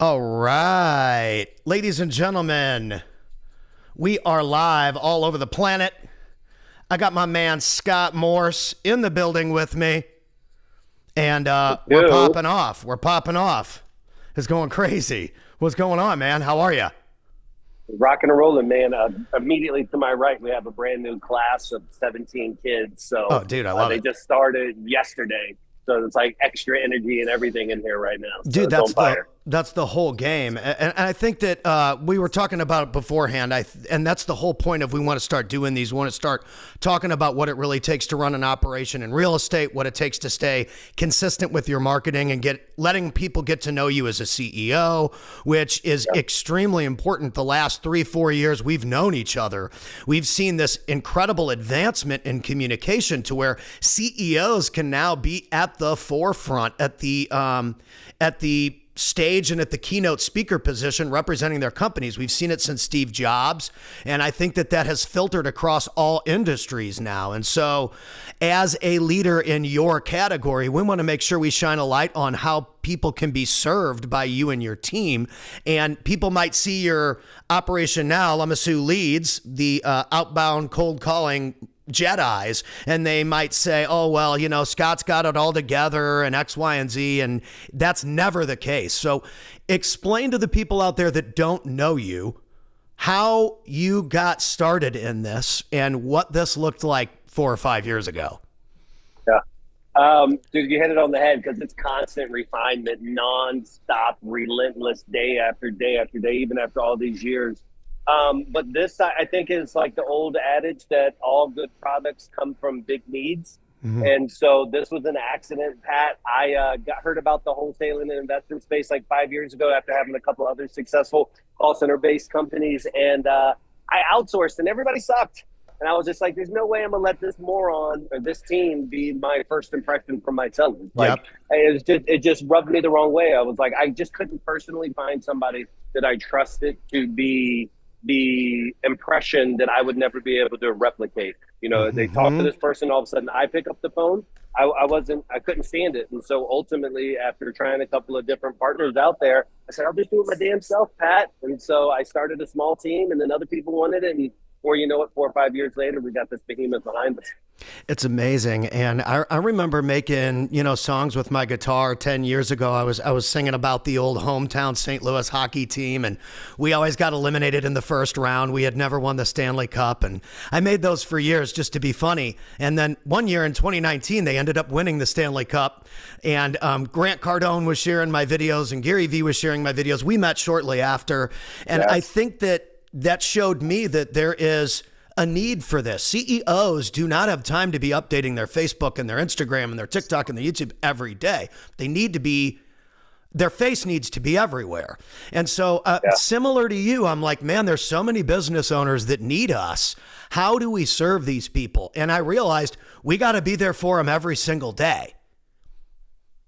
All right, ladies and gentlemen, we are live all over the planet. I got my man Scott Morse in the building with me, and we're Yo, popping off. We're popping off. It's going crazy. What's going on, man? How are you? rocking and rolling, man. Immediately to my right, we have a brand new class of 17 kids. Oh, So dude, I love they it. just started yesterday. So it's like extra energy and everything in here right now. So Dude, it's on fire. that's the whole game, and I think that we were talking about it beforehand. And that's the whole point of we want to start doing these. We want to start talking about what it really takes to run an operation in real estate, what it takes to stay consistent with your marketing, and letting people get to know you as a CEO, which is extremely important. The last 3-4 years we've known each other, we've seen this incredible advancement in communication to where CEOs can now be at the forefront, at the stage and at the keynote speaker position representing their companies. We've seen it since Steve Jobs, and I think that has filtered across all industries now. And so as a leader in your category, we want to make sure we shine a light on how people can be served by you and your team. And people might see your operation now, Lamasu Leads, the outbound cold calling Jedis, and they might say, oh, well, Scott's got it all together and X, Y, and Z. And that's never the case. So explain to the people out there that don't know you how you got started in this and what this looked like 4 or 5 years ago. Yeah. Dude, you hit it on the head because it's constant refinement, nonstop, relentless, day after day after day, even after all these years. But this, I think, is like the old adage that all good products come from big needs. Mm-hmm. And so this was an accident, Pat. I got heard about the wholesaling and investment space like 5 years ago after having a couple other successful call center-based companies. And I outsourced, and everybody sucked. And I was just like, there's no way I'm going to let this moron or this team be my first impression from my sellers. Like, it just rubbed me the wrong way. I was like, I just couldn't personally find somebody that I trusted to be the impression that I would never be able to replicate. They talk to this person, all of a sudden I pick up the phone. I couldn't stand it. And so ultimately, after trying a couple of different partners out there, I said, I'll just do it my damn self, Pat. And so I started a small team, and then other people wanted it. And before you know it, 4 or 5 years later, we got this behemoth behind us. It's amazing. And I remember making, songs with my guitar 10 years ago. I was singing about the old hometown St. Louis hockey team, and we always got eliminated in the first round. We had never won the Stanley Cup, and I made those for years just to be funny. And then one year in 2019, they ended up winning the Stanley Cup, and Grant Cardone was sharing my videos, and Gary Vee was sharing my videos. We met shortly after, and I think that showed me that there is a need for this. CEOs do not have time to be updating their Facebook and their Instagram and their TikTok and their YouTube every day. Their face needs to be everywhere. And so similar to you, I'm like, man, there's so many business owners that need us. How do we serve these people? And I realized we got to be there for them every single day.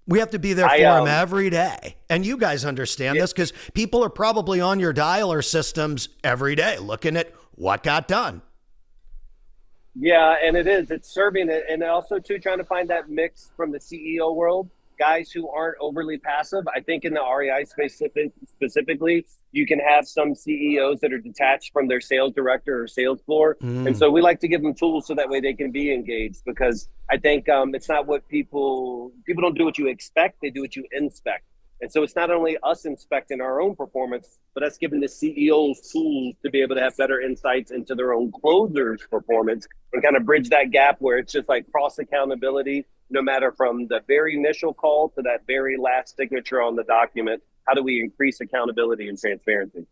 We have to be there for them every day. And you guys understand this because people are probably on your dialer systems every day looking at what got done. Yeah, and it's serving it. And also too, trying to find that mix from the CEO world, guys who aren't overly passive. I think in the REI space specifically, you can have some CEOs that are detached from their sales director or sales floor. And so we like to give them tools so that way they can be engaged, because I think it's not what people don't do what you expect, they do what you inspect. And so it's not only us inspecting our own performance, but us giving the CEOs tools to be able to have better insights into their own closers' performance and kind of bridge that gap where it's just like cross accountability, no matter from the very initial call to that very last signature on the document. How do we increase accountability and transparency?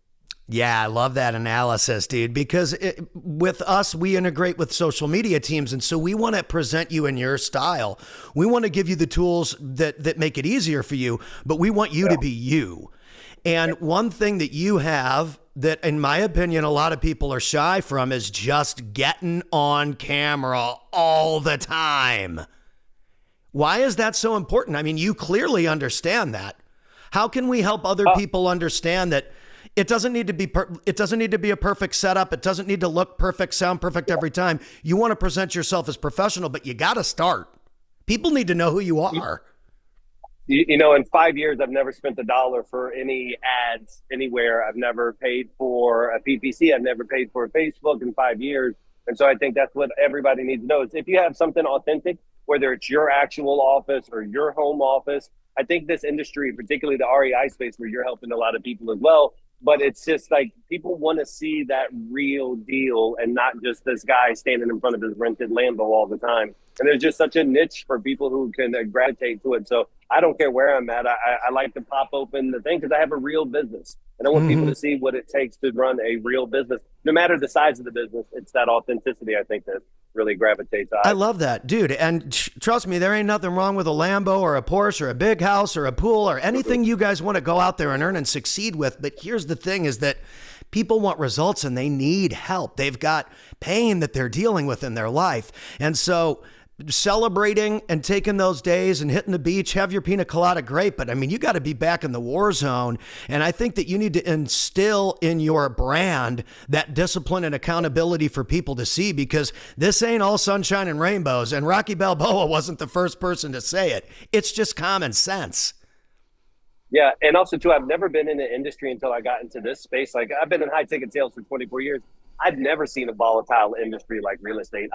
Yeah, I love that analysis, dude, because with us, we integrate with social media teams. And so we want to present you in your style. We want to give you the tools that make it easier for you, but we want you to be you. And one thing that you have that, in my opinion, a lot of people are shy from is just getting on camera all the time. Why is that so important? I mean, you clearly understand that. How can we help other people understand that it doesn't need to be a perfect setup. It doesn't need to look perfect, sound perfect every time. You want to present yourself as professional, but you got to start. People need to know who you are. In 5 years, I've never spent $1 for any ads anywhere. I've never paid for a PPC. I've never paid for a Facebook in 5 years. And so I think that's what everybody needs to know is if you have something authentic, whether it's your actual office or your home office, I think this industry, particularly the REI space where you're helping a lot of people as well, but it's just like people want to see that real deal and not just this guy standing in front of his rented Lambo all the time. And there's just such a niche for people who can gravitate to it. So I don't care where I'm at. I like to pop open the thing because I have a real business. And I want people to see what it takes to run a real business. No matter the size of the business, it's that authenticity, I think, that really gravitates eyes. I love that, dude. And trust me, there ain't nothing wrong with a Lambo or a Porsche or a big house or a pool or anything you guys want to go out there and earn and succeed with. But here's the thing is that people want results and they need help. They've got pain that they're dealing with in their life. And so celebrating and taking those days and hitting the beach, have your pina colada, great. But I mean, you got to be back in the war zone. And I think that you need to instill in your brand that discipline and accountability for people to see, because this ain't all sunshine and rainbows. And Rocky Balboa wasn't the first person to say it. It's just common sense. Yeah. And also too, I've never been in the industry until I got into this space. Like I've been in high ticket sales for 24 years. I've never seen a volatile industry like real estate.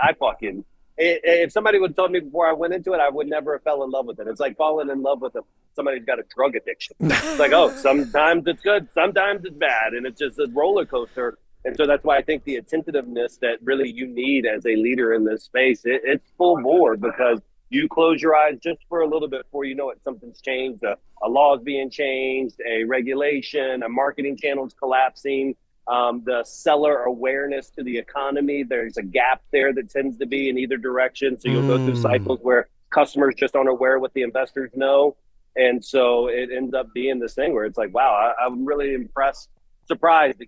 If somebody would have told me before I went into it, I would never have fell in love with it. It's like falling in love with somebody who's got a drug addiction. It's like, oh, sometimes it's good, sometimes it's bad. And it's just a roller coaster. And so that's why I think the attentiveness that really you need as a leader in this space, it's full bore, because you close your eyes just for a little bit before you know it, something's changed. A law is being changed, a regulation, a marketing channel is collapsing. The seller awareness to the economy, there's a gap there that tends to be in either direction. So you'll go through cycles where customers just aren't aware what the investors know. And so it ends up being this thing where it's like, wow, I'm really surprised,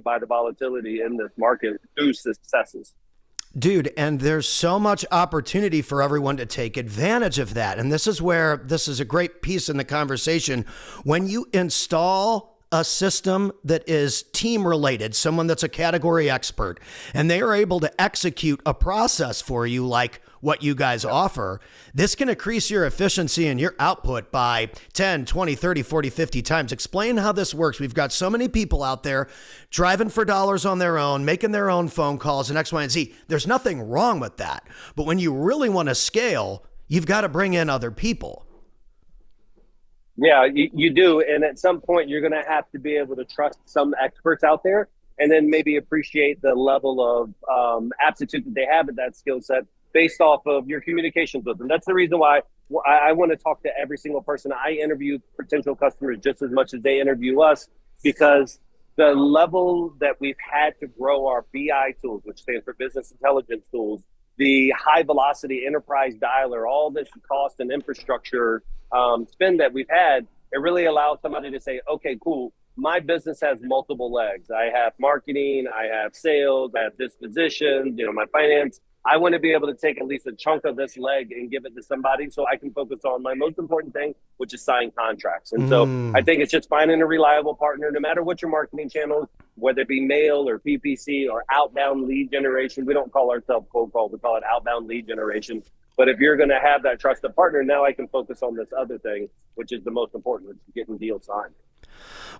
by the volatility in this market through successes. Dude, and there's so much opportunity for everyone to take advantage of that. And this is where this is a great piece in the conversation. When you install a system that is team related, someone that's a category expert, and they are able to execute a process for you like what you guys offer, this can increase your efficiency and your output by 10, 20, 30, 40, 50 times. Explain how this works. We've got so many people out there driving for dollars on their own, making their own phone calls and X, Y, and Z. There's nothing wrong with that. But when you really want to scale, you've got to bring in other people. Yeah, you do. And at some point, you're going to have to be able to trust some experts out there and then maybe appreciate the level of aptitude that they have at that skill set based off of your communications with them. That's the reason why I want to talk to every single person. I interview potential customers just as much as they interview us, because the level that we've had to grow our BI tools, which stands for business intelligence tools, the high velocity enterprise dialer, all this cost and infrastructure spend that we've had, it really allows somebody to say, okay, cool, my business has multiple legs. I have marketing, I have sales, I have disposition, my finance. I want to be able to take at least a chunk of this leg and give it to somebody so I can focus on my most important thing, which is sign contracts. And so I think it's just finding a reliable partner, no matter what your marketing channels, whether it be mail or PPC or outbound lead generation. We don't call ourselves cold call, we call it outbound lead generation. But if you're going to have that trusted partner, now I can focus on this other thing, which is the most important, which is getting deals signed.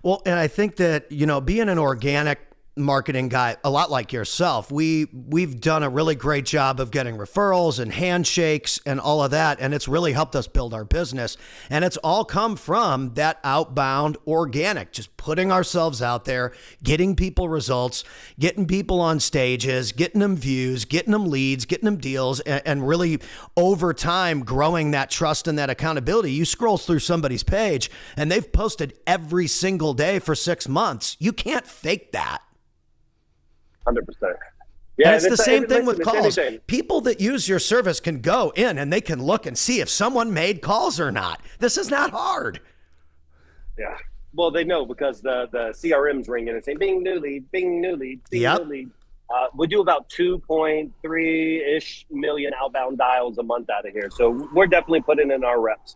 Well, and I think that, being an organic marketing guy, a lot like yourself, we've done a really great job of getting referrals and handshakes and all of that, and it's really helped us build our business. And it's all come from that outbound organic, just putting ourselves out there, getting people results, getting people on stages, getting them views, getting them leads, getting them deals, and really over time growing that trust and that accountability. You scroll through somebody's page and they've posted every single day for 6 months. You can't fake that. 100%. Yeah, and it's the same thing with calls. People that use your service can go in and they can look and see if someone made calls or not. This is not hard. Yeah. Well, they know because the CRM's ringing and saying, bing, new lead, bing, new lead, bing, new lead. We do about 2.3-ish million outbound dials a month out of here. So we're definitely putting in our reps.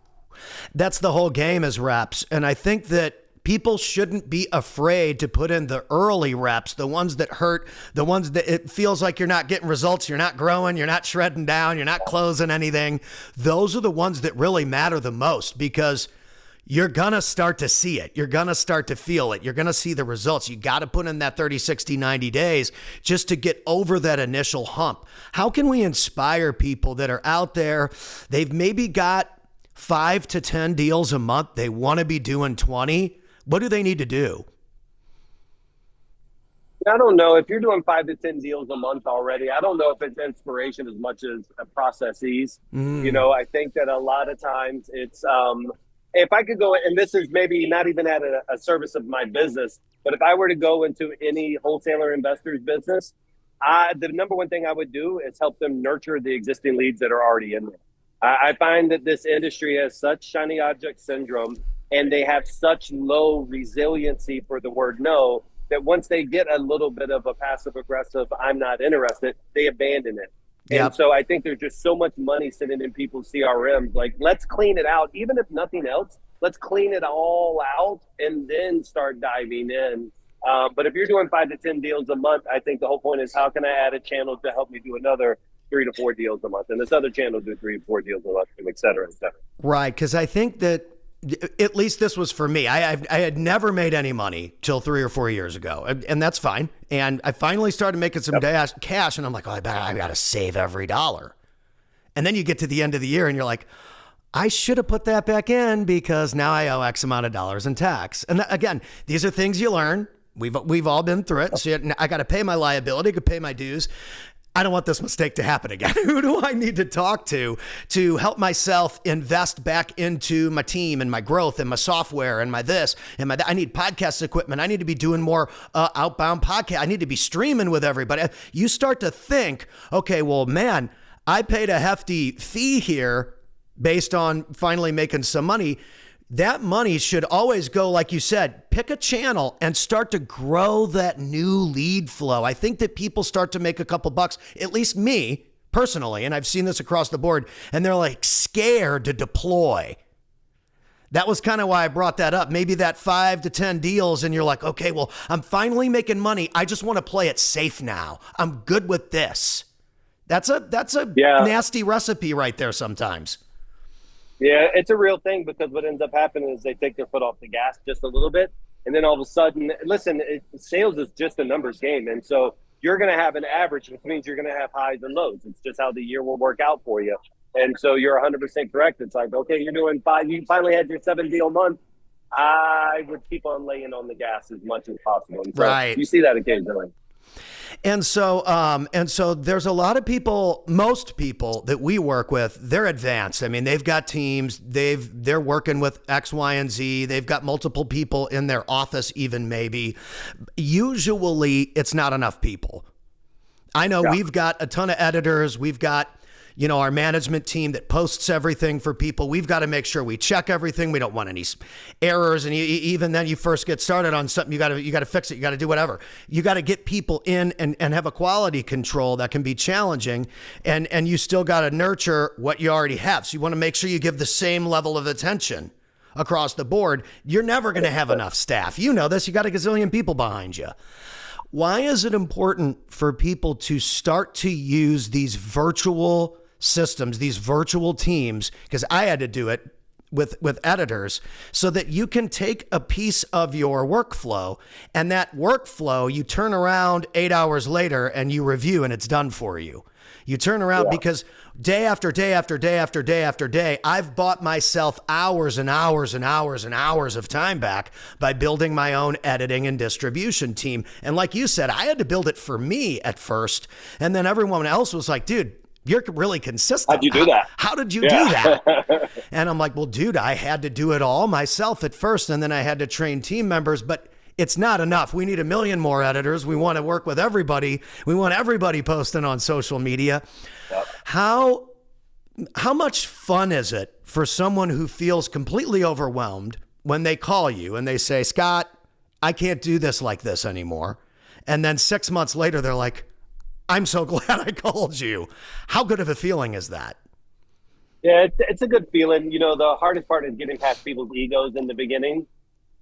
That's the whole game is reps. And I think that people shouldn't be afraid to put in the early reps, the ones that hurt, the ones that it feels like you're not getting results, you're not growing, you're not shredding down, you're not closing anything. Those are the ones that really matter the most, because you're going to start to see it. You're going to start to feel it. You're going to see the results. You got to put in that 30, 60, 90 days just to get over that initial hump. How can we inspire people that are out there? They've maybe got 5 to 10 deals a month. They want to be doing 20. What do they need to do? I don't know if you're doing 5 to 10 deals a month already. I don't know if it's inspiration as much as processes. I think that a lot of times it's, if I could go, and this is maybe not even at a service of my business, but if I were to go into any wholesaler investor's business, the number one thing I would do is help them nurture the existing leads that are already in there. I find that this industry has such shiny object syndrome, and they have such low resiliency for the word no, that once they get a little bit of a passive aggressive, I'm not interested, they abandon it. Yep. And so I think there's just so much money sitting in people's CRMs. Like, let's clean it out. Even if nothing else, let's clean it all out and then start diving in. But if you're doing 5 to 10 deals a month, I think the whole point is, how can I add a channel to help me do another 3 to 4 deals a month? And this other channel do 3 to 4 deals a month, et cetera, et cetera. Right. Because I think that, at least this was for me. I had never made any money till 3 or 4 years ago, and that's fine. And I finally started making some cash, and I'm like, oh, I got to save every dollar. And then you get to the end of the year, and you're like, I should have put that back in because now I owe X amount of dollars in tax. And again, these are things you learn. We've all been through it. So I got to pay my liability, I could pay my dues. I don't want this mistake to happen again. Who do I need to talk to help myself invest back into my team and my growth and my software and my this and my that? I need podcast equipment. I need to be doing more outbound podcast. I need to be streaming with everybody. You start to think, okay, well, man, I paid a hefty fee here based on finally making some money. That money should always go, like you said, pick a channel and start to grow that new lead flow. I think that people start to make a couple bucks, at least me personally, and I've seen this across the board, and they're like scared to deploy. That was kind of why I brought that up. Maybe that 5 to 10 deals, and you're like, okay, well, I'm finally making money. I just want to play it safe now. I'm good with this. That's a nasty recipe right there sometimes. Yeah, it's a real thing, because what ends up happening is they take their foot off the gas just a little bit. And then all of a sudden, listen, sales is just a numbers game. And so you're going to have an average, which means you're going to have highs and lows. It's just how the year will work out for you. And so you're 100% correct. It's like, okay, you're doing 5. You finally had your 7 deal month. I would keep on laying on the gas as much as possible. And so right. You see that occasionally. And so there's a lot of people, most people that we work with, they're advanced. I mean, they've got teams, they're working with X, Y, and Z. They've got multiple people in their office, even maybe. Usually it's not enough people. I know We've got a ton of editors. We've got, our management team that posts everything for people. We've got to make sure we check everything. We don't want any errors. And even then, you first get started on something, you got to fix it. You got to do whatever. You got to get people in and have a quality control that can be challenging. And you still got to nurture what you already have. So you want to make sure you give the same level of attention across the board. You're never going to have enough staff. You know this. You got a gazillion people behind you. Why is it important for people to start to use these virtual systems, these virtual teams? Because I had to do it with editors, so that you can take a piece of your workflow, and that workflow you turn around 8 hours later and you review, and it's done for you. You turn around because day after day after day after day after day, I've bought myself hours and hours and hours and hours of time back by building my own editing and distribution team. And like you said, I had to build it for me at first. And then everyone else was like, dude, you're really consistent. How'd you do that? How did you do that? And I'm like, well, dude, I had to do it all myself at first. And then I had to train team members, but it's not enough. We need 1 million more editors. We want to work with everybody. We want everybody posting on social media. Yep. How much fun is it for someone who feels completely overwhelmed when they call you and they say, Scott, I can't do this like this anymore. And then 6 months later, they're like, I'm so glad I called you. How good of a feeling is that? Yeah, it's a good feeling. The hardest part is getting past people's egos in the beginning.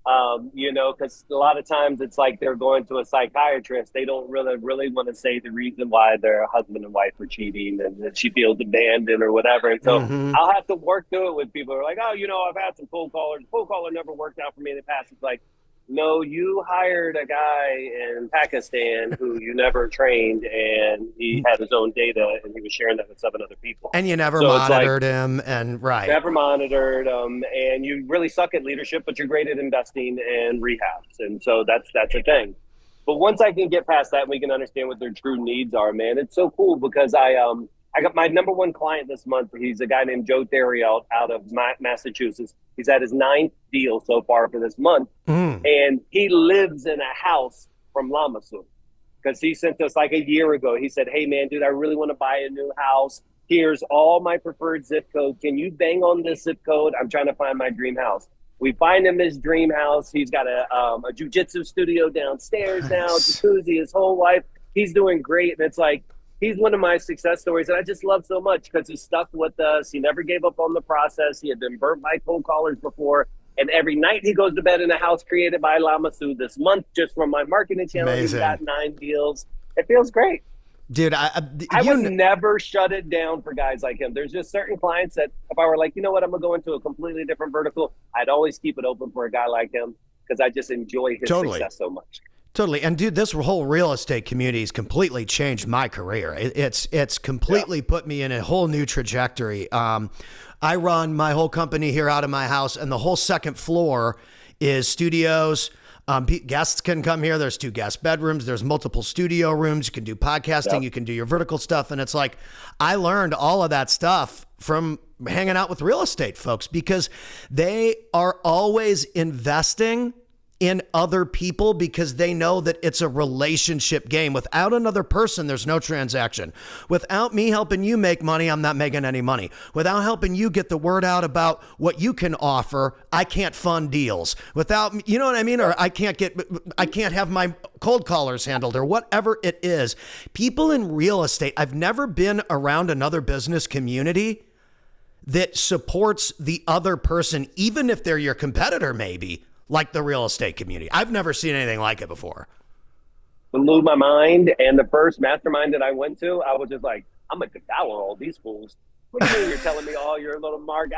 Because a lot of times it's like they're going to a psychiatrist. They don't really want to say the reason why their husband and wife are cheating and that she feels abandoned or whatever. And so Hmm. I'll have to work through it with people who are like, oh, I've had some cold callers. Cold caller never worked out for me in the past. It's like, no, you hired a guy in Pakistan who you never trained, and he had his own data, and he was sharing that with 7 other people. And you never So it's like monitored him, and right. never monitored, and you really suck at leadership, but you're great at investing and rehabs, and so that's a thing. But once I can get past that, and we can understand what their true needs are, man. It's so cool because I got my number one client this month. He's a guy named Joe Theriault out of Massachusetts. He's had his 9th deal so far for this month. Mm. And he lives in a house from Lamasu because he sent us like a year ago. He said, hey, man, dude, I really want to buy a new house. Here's all my preferred zip code. Can you bang on this zip code? I'm trying to find my dream house. We find him his dream house. He's got a jujitsu studio downstairs now, jacuzzi, his whole life. He's doing great. And it's like, he's one of my success stories that I just love so much because he stuck with us. He never gave up on the process. He had been burnt by cold callers before. And every night he goes to bed in a house created by Lamasu. This month, just from my marketing channel, he's got 9 deals. It feels great. Dude, I would never shut it down for guys like him. There's just certain clients that if I were like, you know what, I'm going to go into a completely different vertical, I'd always keep it open for a guy like him because I just enjoy his success so much. Totally. And dude, this whole real estate community has completely changed my career. It's completely put me in a whole new trajectory. I run my whole company here out of my house, and the whole second floor is studios. Guests can come here. There's 2 guest bedrooms. There's multiple studio rooms. You can do podcasting. You can do your vertical stuff. And it's like, I learned all of that stuff from hanging out with real estate folks because they are always investing in other people because they know that it's a relationship game. Without another person, there's no transaction. Without me helping you make money, I'm not making any money. Without helping you get the word out about what you can offer, I can't fund deals. Without, you know what I mean? Or I can't have my cold callers handled or whatever it is. People in real estate, I've never been around another business community that supports the other person, even if they're your competitor, maybe, like the real estate community. I've never seen anything like it before. It blew my mind. And the first mastermind that I went to, I was just like, I'm going to devour all these fools. What do you mean you're telling me all your little mark?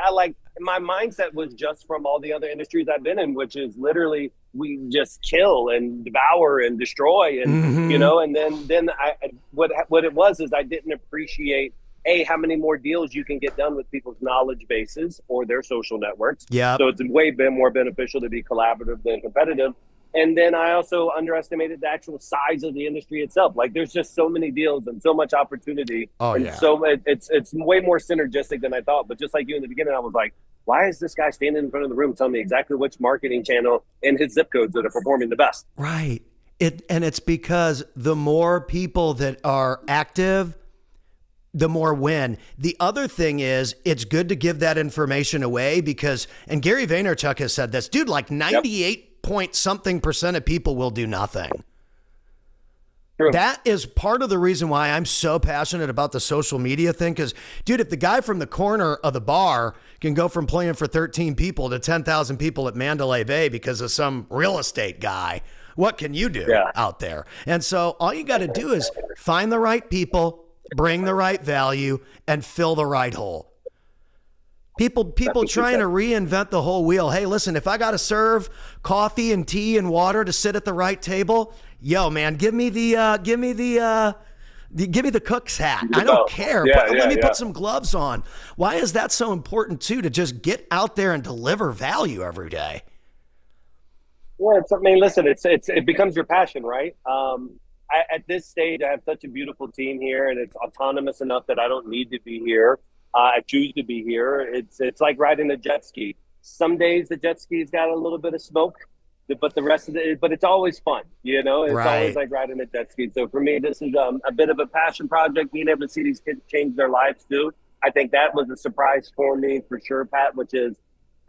My mindset was just from all the other industries I've been in, which is literally we just kill and devour and destroy. And, and then what it was is I didn't appreciate how many more deals you can get done with people's knowledge bases or their social networks. Yeah. So it's way been more beneficial to be collaborative than competitive. And then I also underestimated the actual size of the industry itself. Like there's just so many deals and so much opportunity. So it's way more synergistic than I thought. But just like you in the beginning, I was like, why is this guy standing in front of the room telling me exactly which marketing channel and his zip codes that are performing the best? Right. And it's because the more people that are active, the more win. The other thing is it's good to give that information away because, and Gary Vaynerchuk has said this, dude, like 98 point something % of people will do nothing. True. That is part of the reason why I'm so passionate about the social media thing. Because, dude, if the guy from the corner of the bar can go from playing for 13 people to 10,000 people at Mandalay Bay because of some real estate guy, what can you do out there? And so all you got to do is find the right people, bring the right value, and fill the right hole. People trying to reinvent the whole wheel. Hey, listen, if I got to serve coffee and tea and water to sit at the right table, yo, man, give me the cook's hat. I don't care. Let me put some gloves on. Why is that so important too? To just get out there and deliver value every day. Well, listen, it becomes your passion, right? At this stage, I have such a beautiful team here, and it's autonomous enough that I don't need to be here. I choose to be here. It's like riding a jet ski. Some days the jet ski's got a little bit of smoke, but the rest of it, but it's always fun. It's always like riding a jet ski. So for me, this is a bit of a passion project, being able to see these kids change their lives too. I think that was a surprise for me for sure, Pat, which is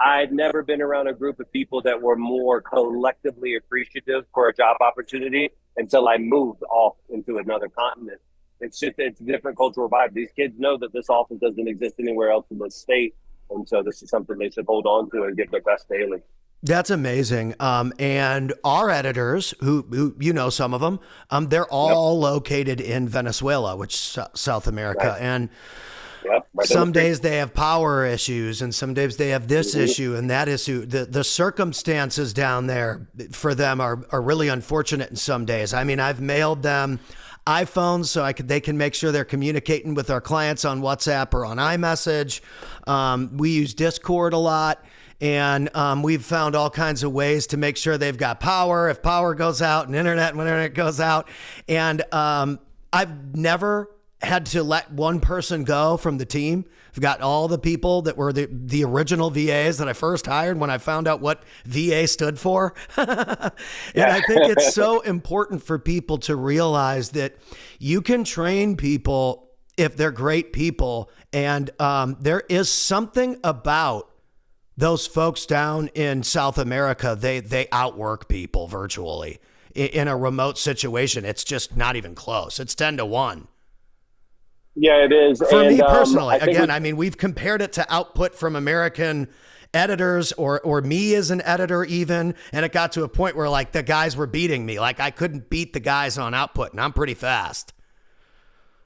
I'd never been around a group of people that were more collectively appreciative for a job opportunity until I moved off into another continent. It's a different cultural vibe. These kids know that this office doesn't exist anywhere else in the state. And so this is something they should hold on to and give their best daily. That's amazing. And our editors, who you know some of them, they're Yep. all located in Venezuela, which is South America. Nice. And Yep. Right down the some street. days they have power issues, and some days they have this Hmm. issue and that issue. The circumstances down there for them are really unfortunate in some days. I mean, I've mailed them iPhones so they can make sure they're communicating with our clients on WhatsApp or on iMessage. We use Discord a lot. And we've found all kinds of ways to make sure they've got power if power goes out, and internet when internet goes out. And I've never had to let one person go from the team. I've got all the people that were the original VAs that I first hired when I found out what VA stood for. And I think it's so important for people to realize that you can train people if they're great people. And there is something about those folks down in South America. They outwork people virtually in a remote situation. It's just not even close. It's 10-1. Yeah, it is. For and, me personally, again, I mean, we've compared it to output from American editors or me as an editor even. And it got to a point where like the guys were beating me. Like I couldn't beat the guys on output, and I'm pretty fast.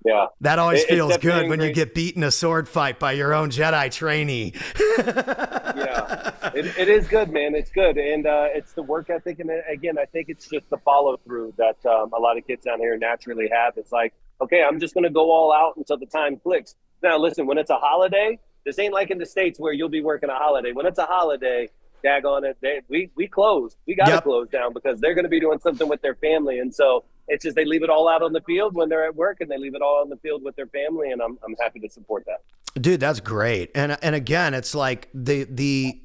yeah, That always feels definitely good when you get beat in a sword fight by your own Jedi trainee. yeah, it is good, man. It's good, and it's the work ethic, and again, I think it's just the follow through that a lot of kids down here naturally have. It's like, okay, I'm just going to go all out until the time clicks. Now, listen, when it's a holiday, this ain't like in the States where you'll be working a holiday. When it's a holiday, daggone it, we close. We got to Yep. close down because they're going to be doing something with their family, and so it's just they leave it all out on the field when they're at work, and they leave it all on the field with their family, and I'm happy to support that. Dude, that's great. And again, it's like the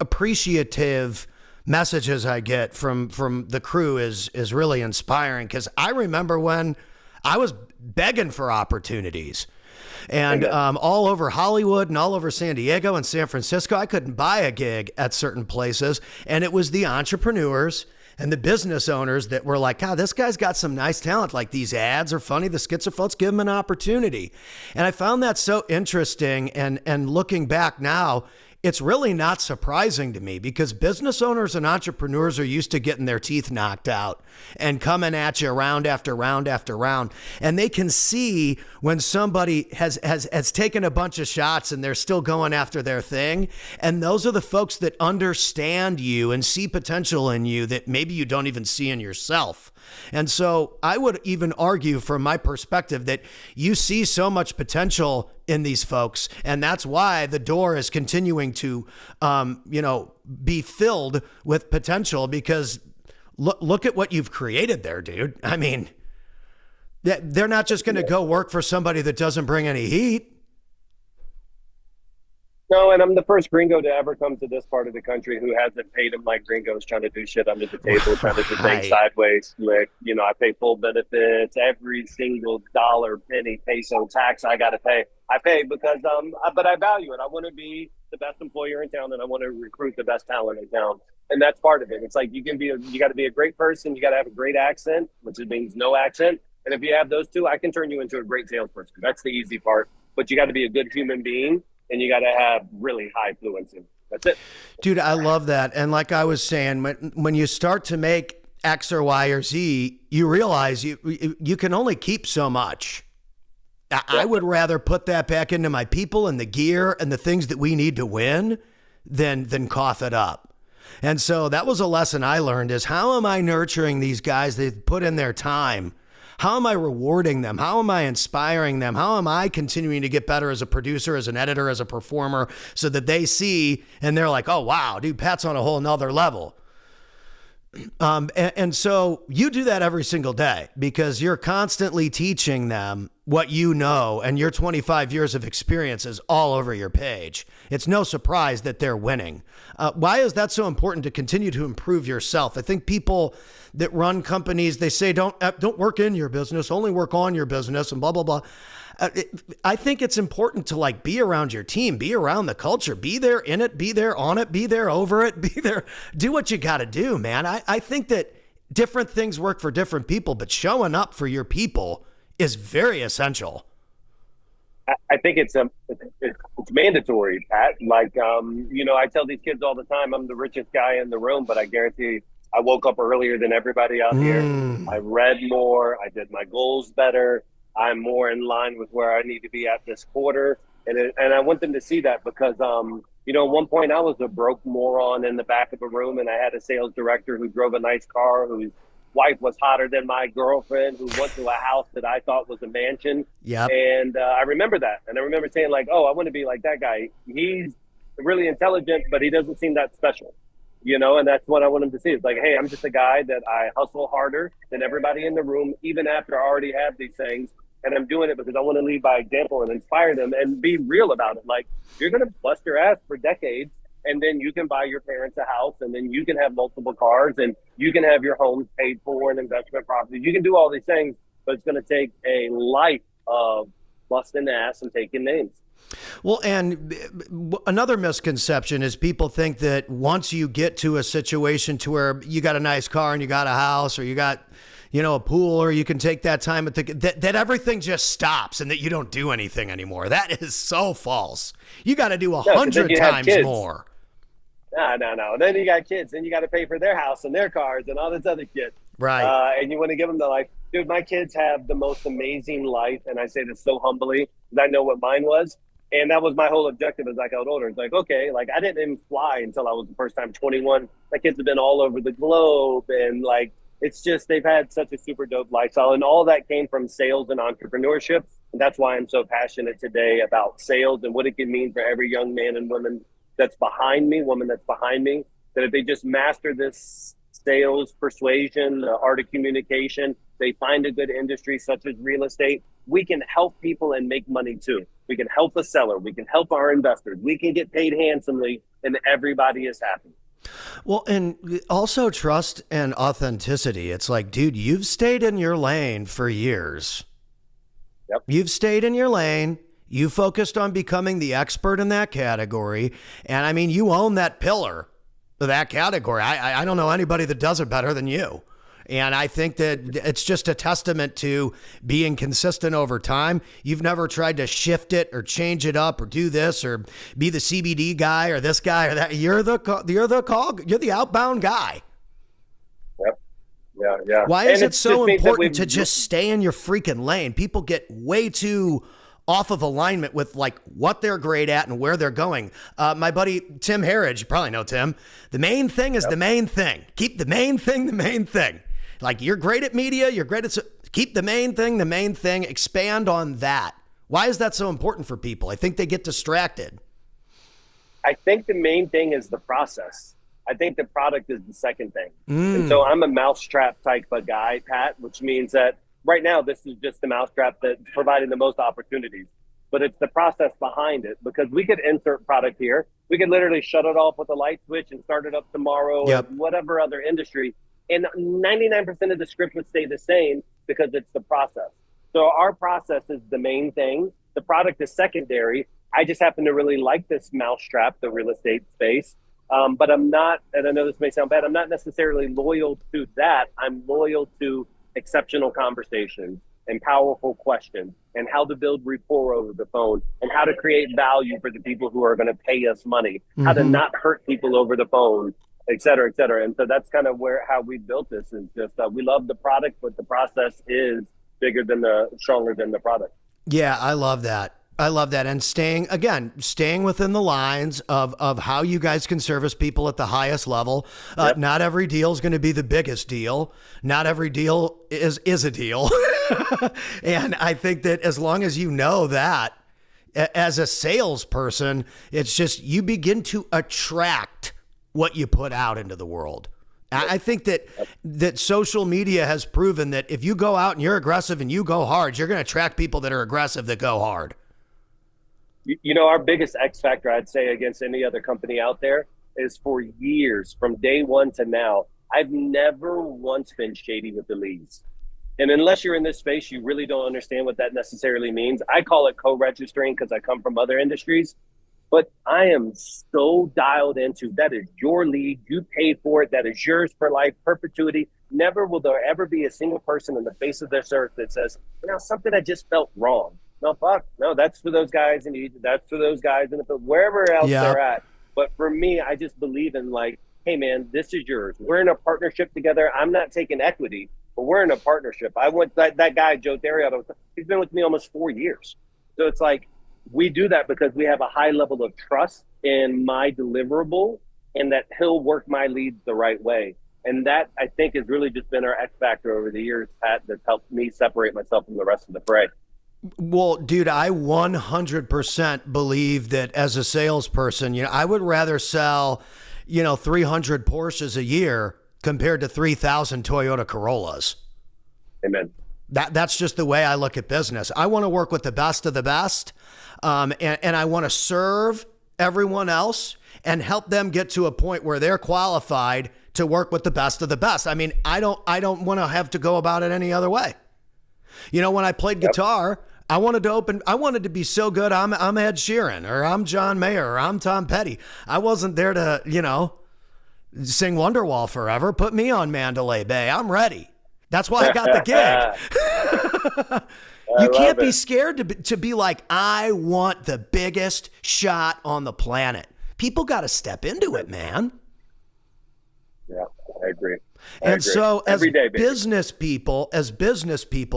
appreciative messages I get from the crew is really inspiring, because I remember when I was begging for opportunities. And all over Hollywood and all over San Diego and San Francisco, I couldn't buy a gig at certain places. And it was the entrepreneurs and the business owners that were like, God, this guy's got some nice talent. Like, these ads are funny. The skits are fun. Let's give him an opportunity. And I found that so interesting. And looking back now, it's really not surprising to me, because business owners and entrepreneurs are used to getting their teeth knocked out and coming at you round after round after round. And they can see when somebody has taken a bunch of shots and they're still going after their thing. And those are the folks that understand you and see potential in you that maybe you don't even see in yourself. And so I would even argue from my perspective that you see so much potential in these folks. And that's why the door is continuing to, be filled with potential, because look at what you've created there, dude. I mean, they're not just going to go work for somebody that doesn't bring any heat. No, and I'm the first gringo to ever come to this part of the country who hasn't paid them like gringos trying to do shit under the table, trying to do things sideways. Like, I pay full benefits, every single dollar, penny, peso, tax I got to pay. I pay because, but I value it. I want to be the best employer in town, and I want to recruit the best talent in town. And that's part of it. It's like you got to be a great person. You got to have a great accent, which means no accent. And if you have those two, I can turn you into a great salesperson. That's the easy part. But you got to be a good human being. And you got to have really high fluency. That's it. Dude, I love that. And like I was saying, when you start to make X or Y or Z, you realize you can only keep so much. I would rather put that back into my people and the gear and the things that we need to win than cough it up. And so that was a lesson I learned, is how am I nurturing these guys that put in their time? How am I rewarding them? How am I inspiring them? How am I continuing to get better as a producer, as an editor, as a performer, so that they see and they're like, oh, wow, dude, Pat's on a whole nother level. And so you do that every single day, because you're constantly teaching them what you know, and your 25 years of experience is all over your page. It's no surprise that they're winning. Why is that so important to continue to improve yourself? I think people that run companies, they say, don't work in your business, only work on your business, and blah, blah, blah. I think it's important to be around your team, be around the culture, be there in it, be there on it, be there over it, be there, do what you got to do, man. I think that different things work for different people, but showing up for your people is very essential. I think it's mandatory, Pat. Like, I tell these kids all the time, I'm the richest guy in the room, but I guarantee I woke up earlier than everybody out here. I Mm. read more. I did my goals better. I'm more in line with where I need to be at this quarter, and I want them to see that because, at one point I was a broke moron in the back of a room, and I had a sales director who drove a nice car, whose wife was hotter than my girlfriend, who went to a house that I thought was a mansion. Yep. And I remember that. And I remember saying, like, oh, I want to be like that guy. He's really intelligent, but he doesn't seem that special, and that's what I want him to see. It's like, hey, I'm just a guy that I hustle harder than everybody in the room, even after I already have these things. And I'm doing it because I want to lead by example and inspire them and be real about it. Like, you're going to bust your ass for decades, and then you can buy your parents a house, and then you can have multiple cars, and you can have your homes paid for and investment properties. You can do all these things, but it's going to take a life of busting ass and taking names. Well, and another misconception is people think that once you get to a situation to where you got a nice car and you got a house or you got, a pool, or you can take that time that everything just stops and that you don't do anything anymore. That is so false. You got to do 100 times more. No. Then you got kids, then you got to pay for their house and their cars and all this other shit. Right. And you want to give them the life. Dude, my kids have the most amazing life. And I say this so humbly because I know what mine was. And that was my whole objective as I got older. It's like, okay, like I didn't even fly until I was the first time 21. My kids have been all over the globe. And like, it's just, they've had such a super dope lifestyle. And all that came from sales and entrepreneurship. And that's why I'm so passionate today about sales and what it can mean for every young man and woman that's behind me, that if they just master this sales, persuasion, the art of communication, they find a good industry such as real estate, we can help people and make money too. We can help a seller. We can help our investors. We can get paid handsomely, and everybody is happy. Well, and also trust and authenticity. It's like, dude, you've stayed in your lane for years. Yep. You've stayed in your lane. You focused on becoming the expert in that category. And I mean, you own that pillar of that category. I don't know anybody that does it better than you. And I think that it's just a testament to being consistent over time. You've never tried to shift it or change it up or do this or be the CBD guy or this guy or that. You're the outbound guy. Yep. Yeah. Why is it so important to just stay in your freaking lane? People get way too off of alignment with like what they're great at and where they're going. My buddy, Tim Harridge, you probably know Tim. The main thing is the main thing. Keep the main thing, the main thing. Like, you're great at media. You're great at, keep the main thing, the main thing. Expand on that. Why is that so important for people? I think they get distracted. I think the main thing is the process. I think the product is the second thing. And so I'm a mousetrap type of guy, Pat, which means that right now, this is just the mousetrap that's providing the most opportunities, but it's the process behind it, because we could insert product here. We could literally shut it off with a light switch and start it up tomorrow, or whatever other industry. And 99% of the script would stay the same because it's the process. So our process is the main thing. The product is secondary. I just happen to really like this mousetrap, the real estate space. But I'm not, and I know this may sound bad, I'm not necessarily loyal to that. I'm loyal to exceptional conversations and powerful questions and how to build rapport over the phone and how to create value for the people who are going to pay us money, how to not hurt people over the phone, et cetera, et cetera. And so that's kind of how we built this, is just we love the product, but the process is stronger than the product. Yeah, I love that. And staying within the lines of how you guys can service people at the highest level. Not every deal is going to be the biggest deal. Not every deal is a deal. And I think that as long as you know that, as a salesperson, it's just you begin to attract what you put out into the world. I think that social media has proven that if you go out and you're aggressive and you go hard, you're going to attract people that are aggressive that go hard. Our biggest X factor, I'd say, against any other company out there is, for years, from day one to now, I've never once been shady with the leads. And unless you're in this space, you really don't understand what that necessarily means. I call it co-registering because I come from other industries. But I am so dialed into, that is your lead. You paid for it. That is yours for life, perpetuity. Never will there ever be a single person in the face of this earth that says, something I just felt wrong. No, fuck. No, that's for those guys in Egypt. That's for those guys in the field, wherever else Yeah. they're at. But for me, I just believe in like, hey, man, this is yours. We're in a partnership together. I'm not taking equity, but we're in a partnership. I want that guy, Joe Derriotto, he's been with me almost 4 years. So it's like we do that because we have a high level of trust in my deliverable and that he'll work my leads the right way. And that, I think, has really just been our X factor over the years, Pat, that's helped me separate myself from the rest of the fray. Well, dude, I 100% believe that as a salesperson, I would rather sell, 300 Porsches a year compared to 3,000 Toyota Corollas. Amen. That's just the way I look at business. I want to work with the best of the best, and I want to serve everyone else and help them get to a point where they're qualified to work with the best of the best. I mean, I don't want to have to go about it any other way. When I played guitar, I wanted to be so good. I'm Ed Sheeran, or I'm John Mayer, or I'm Tom Petty. I wasn't there to, sing Wonderwall forever. Put me on Mandalay Bay. I'm ready. That's why I got the gig. You can't be scared to be like, I want the biggest shot on the planet. People got to step into it, man. Yeah, I agree. So as day, business people,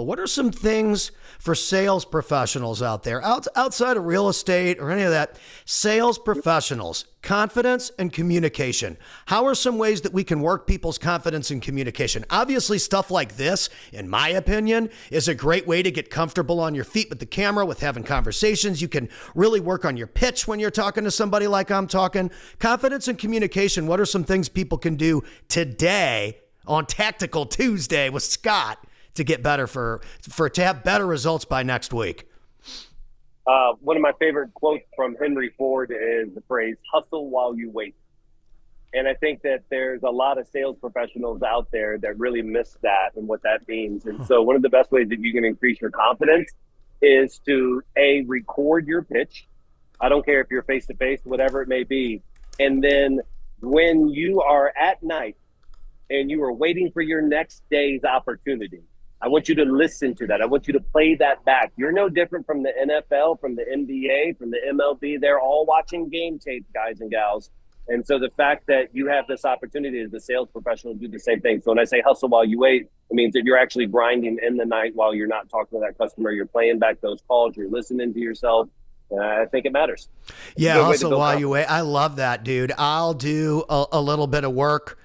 what are some things for sales professionals out there outside of real estate or any of that? Sales professionals, confidence and communication. How are some ways that we can work people's confidence and communication? Obviously, stuff like this, in my opinion, is a great way to get comfortable on your feet with the camera, with having conversations. You can really work on your pitch when you're talking to somebody like I'm talking. Confidence and communication. What are some things people can do today on Tactical Tuesday with Scott to get better to have better results by next week? One of my favorite quotes from Henry Ford is the phrase, hustle while you wait. And I think that there's a lot of sales professionals out there that really miss that and what that means. And so one of the best ways that you can increase your confidence is to record your pitch. I don't care if you're face-to-face, whatever it may be. And then when you are at night, and you are waiting for your next day's opportunity, I want you to listen to that. I want you to play that back. You're no different from the NFL, from the NBA, from the MLB. They're all watching game tape, guys and gals. And so the fact that you have this opportunity as a sales professional to do the same thing. So when I say hustle while you wait, it means that you're actually grinding in the night while you're not talking to that customer. You're playing back those calls. You're listening to yourself. I think it matters. Yeah, hustle while you wait. I love that, dude. I'll do a little bit of work,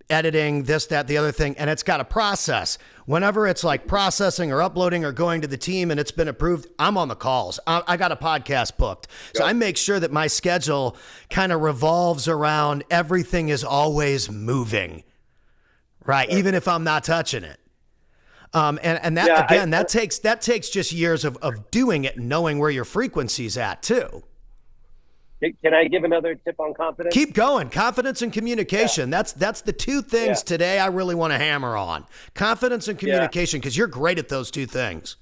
editing, this, that, the other thing, and it's got a process. Whenever it's like processing or uploading or going to the team and it's been approved, I'm on the calls. I got a podcast booked. So I make sure that my schedule kind of revolves around everything is always moving, right? Even if I'm not touching it. And that, again, that takes just years of doing it and knowing where your frequency's at too. Can I give another tip on confidence? Keep going. Confidence and communication. Yeah. That's the two things today I really want to hammer on. Confidence and communication, because you're great at those two things.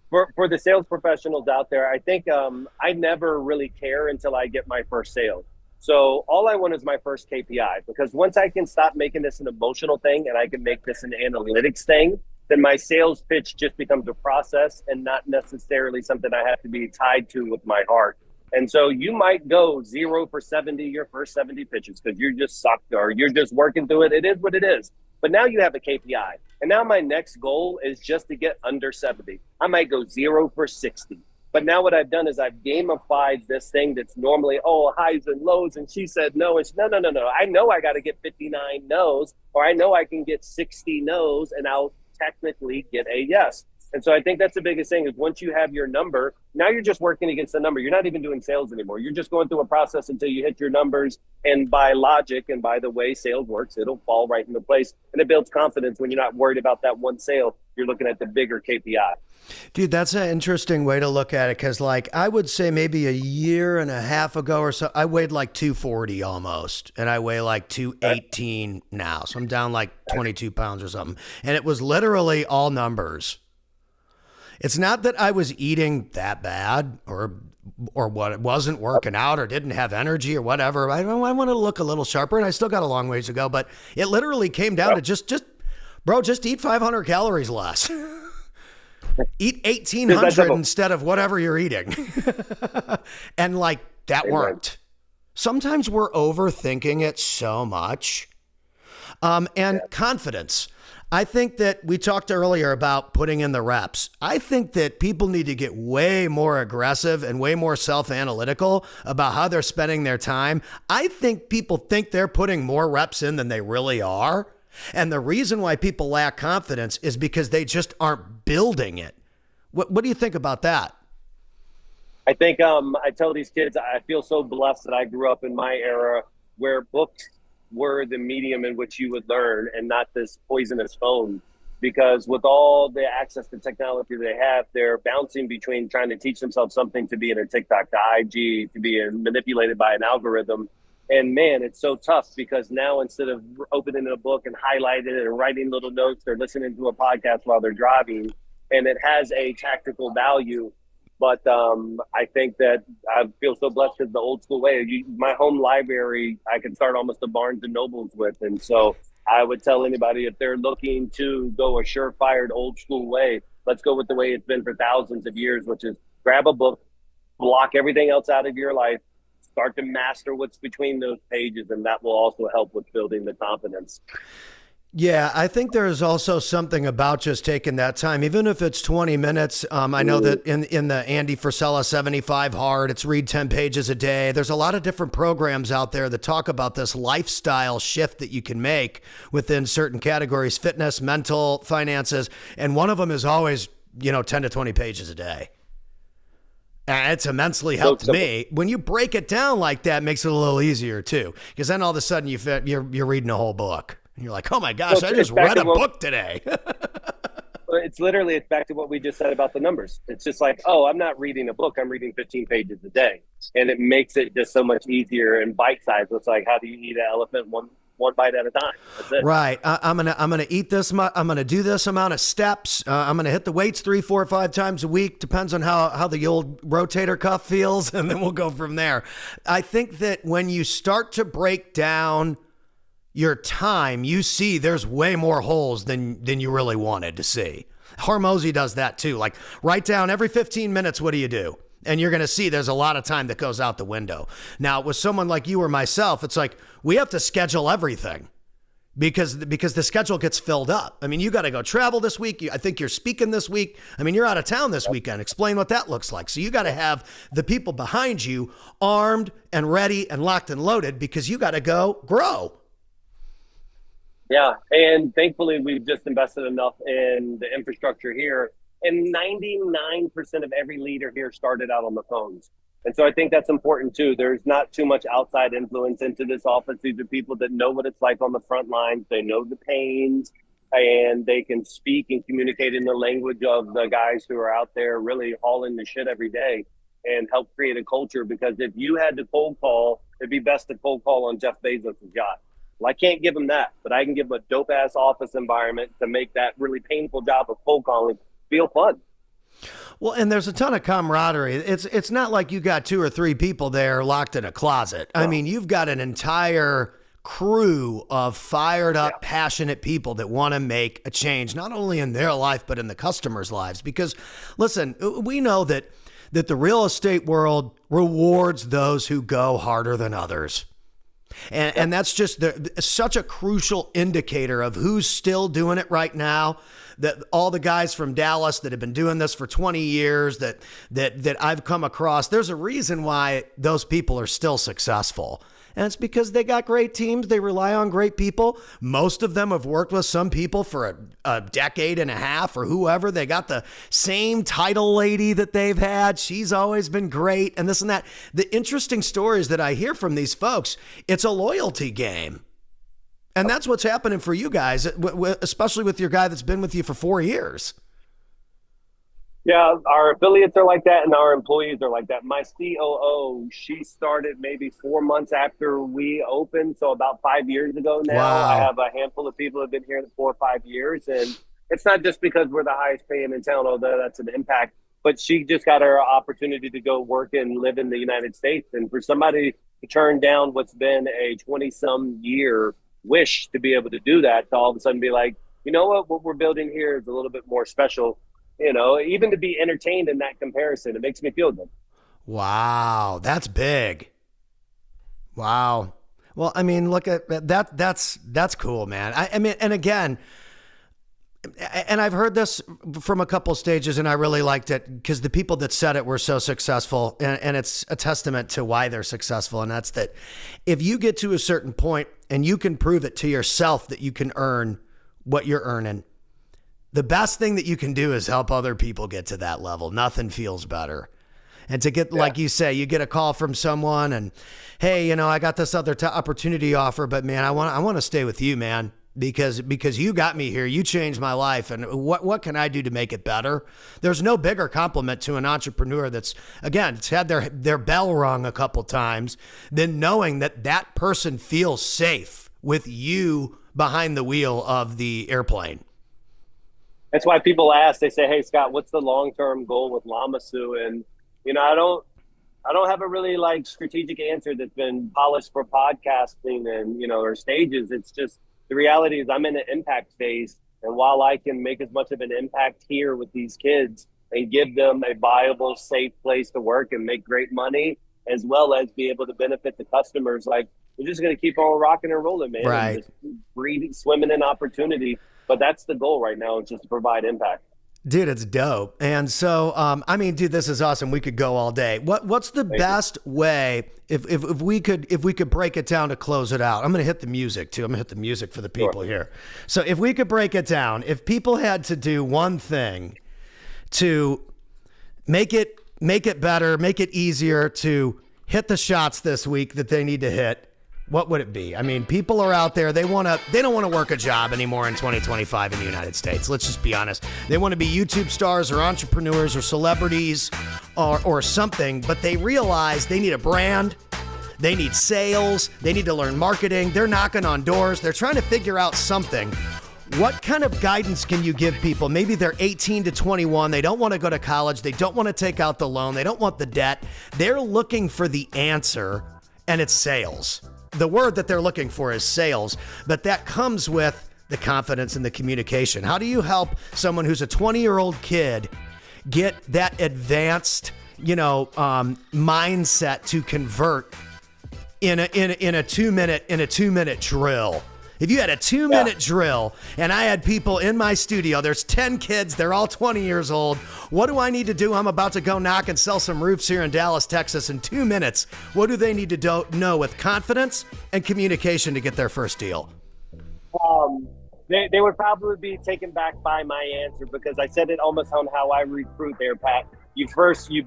For the sales professionals out there, I think I never really care until I get my first sale. So all I want is my first KPI, because once I can stop making this an emotional thing and I can make this an analytics thing, then my sales pitch just becomes a process and not necessarily something I have to be tied to with my heart. And so you might go 0 for 70 your first 70 pitches because you're just sucked or you're just working through it. It is what it is. But now you have a KPI. And now my next goal is just to get under 70. I might go 0 for 60. But now what I've done is I've gamified this thing that's normally, highs and lows. And she said no. It's no. I know I got to get 59 no's, or I know I can get 60 no's and I'll technically get a yes. And so I think that's the biggest thing is once you have your number, now you're just working against the number. You're not even doing sales anymore. You're just going through a process until you hit your numbers. And by logic and by the way sales works, it'll fall right into place. And it builds confidence when you're not worried about that one sale. You're looking at the bigger KPI. Dude, that's an interesting way to look at it. Because I would say maybe a year and a half ago or so, I weighed like 240 almost. And I weigh like 218 now. So I'm down like 22 pounds or something. And it was literally all numbers. It's not that I was eating that bad or what, it wasn't working out or didn't have energy or whatever. I want to look a little sharper, and I still got a long ways to go, but it literally came down to just eat 500 calories less. Eat Just that type 1,800 of instead of whatever you're eating. And like that amen. worked. Sometimes we're overthinking it so much. And confidence. I think that we talked earlier about putting in the reps. I think that people need to get way more aggressive and way more self-analytical about how they're spending their time. I think people think they're putting more reps in than they really are. And the reason why people lack confidence is because they just aren't building it. What do you think about that? I think I tell these kids I feel so blessed that I grew up in my era where books were the medium in which you would learn and not this poisonous phone. Because with all the access to technology they have, they're bouncing between trying to teach themselves something to be in a TikTok, to IG, to be manipulated by an algorithm. And man, it's so tough because now instead of opening a book and highlighting it and writing little notes, they're listening to a podcast while they're driving, and it has a tactical value. But I think that I feel so blessed because the old school way, my home library, I can start almost a Barnes and Nobles with. And so I would tell anybody if they're looking to go a surefire old school way, let's go with the way it's been for thousands of years, which is grab a book, block everything else out of your life, start to master what's between those pages, and that will also help with building the confidence. Yeah, I think there is also something about just taking that time, even if it's 20 minutes. I know that in the Andy Frisella 75 Hard, it's read 10 pages a day. There's a lot of different programs out there that talk about this lifestyle shift that you can make within certain categories, fitness, mental, finances. And one of them is always, 10 to 20 pages a day. And it's immensely helped me. When you break it down like that, it makes it a little easier too. Because then all of a sudden you're reading a whole book. And you're like, oh my gosh, I just read a book today. It's back to what we just said about the numbers. It's just like, oh, I'm not reading a book. I'm reading 15 pages a day. And it makes it just so much easier and bite size. It's like, how do you eat an elephant one bite at a time? That's it. Right. I'm gonna eat this. I'm gonna do this amount of steps. I'm gonna hit the weights 3, 4, 5 times a week. Depends on how the old rotator cuff feels, and then we'll go from there. I think that when you start to break down your time, you see there's way more holes than you really wanted to see. Hormozy does that too. Like, write down every 15 minutes, what do you do? And you're going to see there's a lot of time that goes out the window. Now, with someone like you or myself, it's like we have to schedule everything because the schedule gets filled up. I mean, you got to go travel this week. I think you're speaking this week. I mean, you're out of town this weekend. Explain what that looks like. So you got to have the people behind you armed and ready and locked and loaded because you got to go grow. Yeah, and thankfully we've just invested enough in the infrastructure here, and 99% of every leader here started out on the phones. And so I think that's important too. There's not too much outside influence into this office. These are people that know what it's like on the front lines. They know the pains, and they can speak and communicate in the language of the guys who are out there really hauling the shit every day and help create a culture. Because if you had to cold call, it'd be best to cold call on Jeff Bezos' yacht. Well, I can't give him that, but I can give him a dope-ass office environment to make that really painful job of cold calling feel fun. Well, and there's a ton of camaraderie. It's not like you got 2 or 3 people there locked in a closet. I mean, you've got an entire crew of fired up, passionate people that want to make a change, not only in their life, but in the customers' lives. Because listen, we know that the real estate world rewards those who go harder than others. And that's just such a crucial indicator of who's still doing it right now. That all the guys from Dallas that have been doing this for 20 years that I've come across, there's a reason why those people are still successful. And it's because they got great teams. They rely on great people. Most of them have worked with some people for a decade and a half or whoever. They got the same title lady that they've had. She's always been great and this and that. The interesting stories that I hear from these folks, it's a loyalty game. And that's what's happening for you guys, especially with your guy that's been with you for 4 years. Yeah, our affiliates are like that, and our employees are like that. My COO, she started maybe 4 months after we opened, so about 5 years ago now. Wow. I have a handful of people who have been here 4 or 5 years, and it's not just because we're the highest paying in town, although that's an impact, but she just got her opportunity to go work and live in the United States. And for somebody to turn down what's been a 20-some year wish to be able to do that, to all of a sudden be like, you know what we're building here is a little bit more special. even to be entertained in that comparison, it makes me feel good. Wow, that's big. Wow. Well, I mean, look at that. That's cool, man. I mean, and again, and I've heard this from a couple stages, and I really liked it because the people that said it were so successful, and it's a testament to why they're successful. And that's that if you get to a certain point and you can prove it to yourself that you can earn what you're earning, the best thing that you can do is help other people get to that level. Nothing feels better. And to get, like you say, you get a call from someone and, hey, I got this other opportunity offer, but man, I want to stay with you, man. Because you got me here, you changed my life, and what can I do to make it better? There's no bigger compliment to an entrepreneur that's, again, it's had their bell rung a couple times than knowing that person feels safe with you behind the wheel of the airplane. That's why people ask, they say, hey, Scott, what's the long-term goal with Lamasu? And, I don't have a really strategic answer that's been polished for podcasting and, or stages. It's just, the reality is I'm in an impact phase. And while I can make as much of an impact here with these kids and give them a viable, safe place to work and make great money, as well as be able to benefit the customers, we're just going to keep on rocking and rolling, man. Right. And just breathing, swimming in opportunity. But that's the goal right now, is just to provide impact. Dude, it's dope. And so, I mean, dude, this is awesome. We could go all day. What's the best way if we could break it down to close it out? I'm going to hit the music too. I'm going to hit the music for the people here. So if we could break it down, if people had to do one thing to make it better, make it easier to hit the shots this week that they need to hit, what would it be? I mean, people are out there. They don't want to work a job anymore in 2025 in the United States. Let's just be honest. They want to be YouTube stars or entrepreneurs or celebrities or something, but they realize they need a brand. They need sales. They need to learn marketing. They're knocking on doors. They're trying to figure out something. What kind of guidance can you give people? Maybe they're 18 to 21. They don't want to go to college. They don't want to take out the loan. They don't want the debt. They're looking for the answer, and it's sales. The word that they're looking for is sales, but that comes with the confidence and the communication. How do you help someone who's a 20-year-old kid get that advanced, mindset to convert in a 2-minute drill? If you had a 2-minute drill and I had people in my studio, there's 10 kids, they're all 20 years old. What do I need to do? I'm about to go knock and sell some roofs here in Dallas, Texas in 2 minutes. What do they need to know with confidence and communication to get their first deal? They would probably be taken back by my answer, because I said it almost on how I recruit there, Pat. You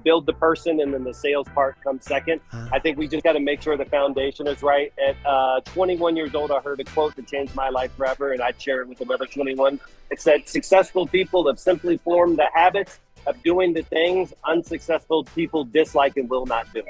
build the person, and then the sales part comes second. I think we just got to make sure the foundation is right. At 21 years old, I heard a quote that changed my life forever, and I'd share it with another 21. It said, successful people have simply formed the habits of doing the things unsuccessful people dislike and will not do.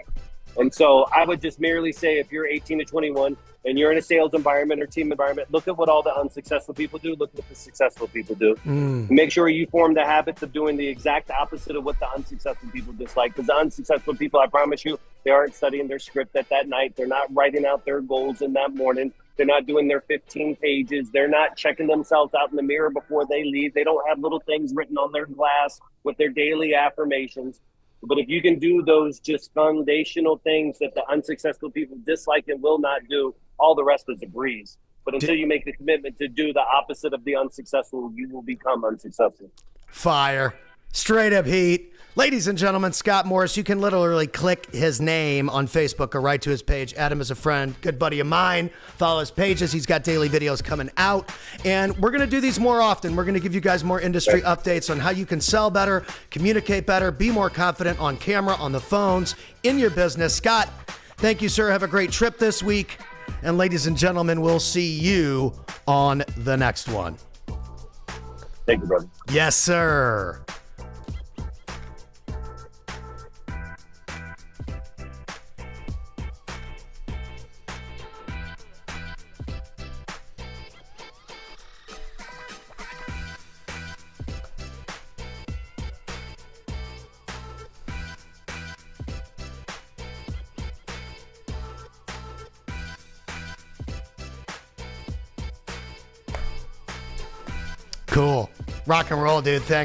And so I would just merely say, if you're 18 to 21 and you're in a sales environment or team environment, look at what all the unsuccessful people do. Look at what the successful people do. Make sure you form the habits of doing the exact opposite of what the unsuccessful people dislike. Because the unsuccessful people, I promise you, they aren't studying their script at that night. They're not writing out their goals in that morning. They're not doing their 15 pages. They're not checking themselves out in the mirror before they leave. They don't have little things written on their glass with their daily affirmations. But if you can do those just foundational things that the unsuccessful people dislike and will not do, all the rest is a breeze. But until you make the commitment to do the opposite of the unsuccessful, you will become unsuccessful. Fire. Straight up heat. Ladies and gentlemen, Scott Morse, you can literally click his name on Facebook or write to his page. Add him as a friend. Good buddy of mine. Follow his pages. He's got daily videos coming out. And we're going to do these more often. We're going to give you guys more industry updates on how you can sell better, communicate better, be more confident on camera, on the phones, in your business. Scott, thank you, sir. Have a great trip this week. And ladies and gentlemen, we'll see you on the next one. Thank you, brother. Yes, sir. Cool. Rock and roll, dude. Thanks.